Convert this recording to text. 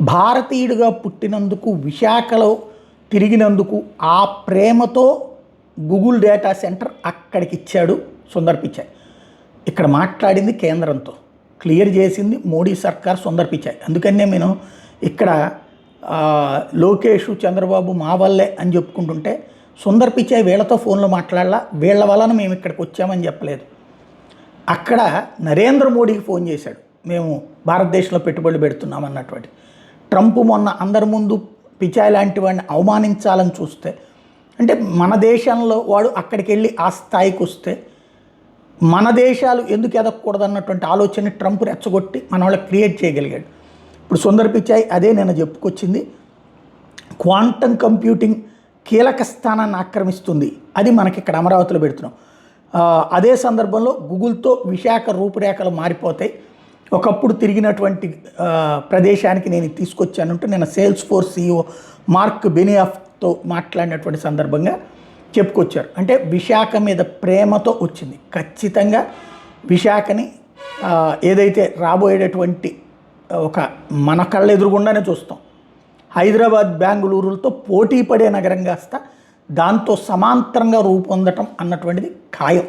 భారతీయుడిగా పుట్టినందుకు, విశాఖలో తిరిగినందుకు ఆ ప్రేమతో గూగుల్ డేటా సెంటర్ అక్కడికి ఇచ్చాడు సుందర్ పిచాయ్. ఇక్కడ మాట్లాడింది కేంద్రంతో, క్లియర్ చేసింది మోడీ సర్కార్ సుందర్ పిచాయ్. అందుకనే నేను ఇక్కడ లోకేష్ చంద్రబాబు మా వల్లే అని చెప్పుకుంటుంటే, సుందర్ పిచాయ్ వీళ్ళతో ఫోన్లో మాట్లాడాల, వీళ్ళ వలన మేము ఇక్కడికి వచ్చామని చెప్పలేదు. అక్కడ నరేంద్ర మోడీకి ఫోన్ చేశాడు, మేము భారతదేశంలో పెట్టుబడులు పెడుతున్నాం అన్నటువంటి. ట్రంప్ మొన్న అందరి ముందు పిచాయ్ లాంటి వాడిని అవమానించాలని చూస్తే, అంటే మన దేశంలో వాడు అక్కడికి వెళ్ళి ఆ స్థాయికి వస్తే మన దేశాలు ఎందుకు ఎదగకూడదు అన్నటువంటి ఆలోచన ట్రంప్ రెచ్చగొట్టి మన వాళ్ళకి క్రియేట్ చేయగలిగాడు. ఇప్పుడు సుందర్ పిచాయ్ అదే నేను చెప్పుకొచ్చింది, క్వాంటమ్ కంప్యూటింగ్ కీలక స్థానాన్ని ఆక్రమిస్తుంది, అది మనకి ఇక్కడ అమరావతిలో పెడుతున్నాం. అదే సందర్భంలో గూగుల్తో విశాఖ రూపురేఖలు మారిపోతాయి. ఒకప్పుడు తిరిగినటువంటి ప్రదేశానికి నేను తీసుకొచ్చానంటూ నేను సేల్స్ ఫోర్స్ CEO మార్క్ బెనియాఫ్తో మాట్లాడినటువంటి సందర్భంగా చెప్పుకొచ్చారు. అంటే విశాఖ మీద ప్రేమతో వచ్చింది. ఖచ్చితంగా విశాఖని ఏదైతే రాబోయేటటువంటి ఒక మన కళ్ళ ఎదురుగుండానే చూస్తాం, హైదరాబాద్ బెంగళూరులతో పోటీ పడే నగరం కాస్త దాంతో సమాంతరంగా రూపొందటం అన్నటువంటిది ఖాయం.